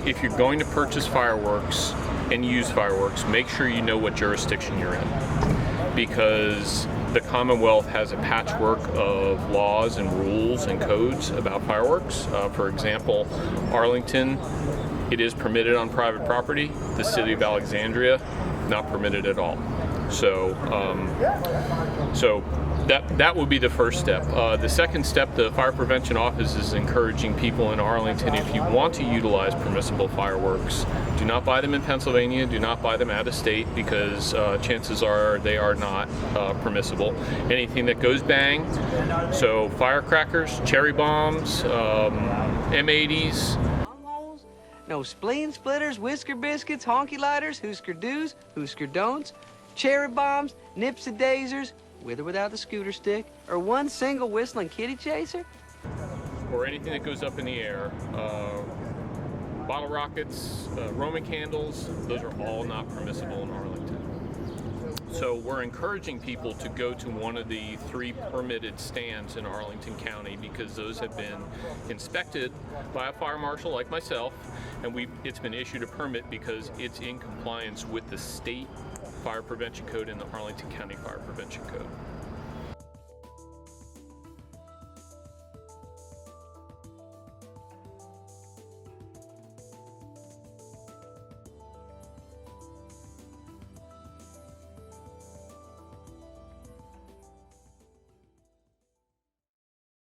if you're going to purchase fireworks and use fireworks, make sure you know what jurisdiction you're in, because the Commonwealth has a patchwork of laws and rules and codes about fireworks. For example, Arlington, it is permitted on private property. The city of Alexandria, not permitted at all. So that would be the first step. The second step, the Fire Prevention Office is encouraging people in Arlington, if you want to utilize permissible fireworks, do not buy them in Pennsylvania, do not buy them out of state, because chances are they are not permissible. Anything that goes bang, so firecrackers, cherry bombs, M80s. No spleen splitters, whisker biscuits, honky lighters, Husker do's, Husker don'ts, cherry bombs, nipsy-daisers, with or without the scooter stick, or one single whistling kitty chaser? Or anything that goes up in the air. Bottle rockets, Roman candles, those are all not permissible in Arlington. So we're encouraging people to go to one of the 3 permitted stands in Arlington County, because those have been inspected by a fire marshal like myself, and it's been issued a permit because it's in compliance with the state Fire Prevention Code and the Arlington County Fire Prevention Code.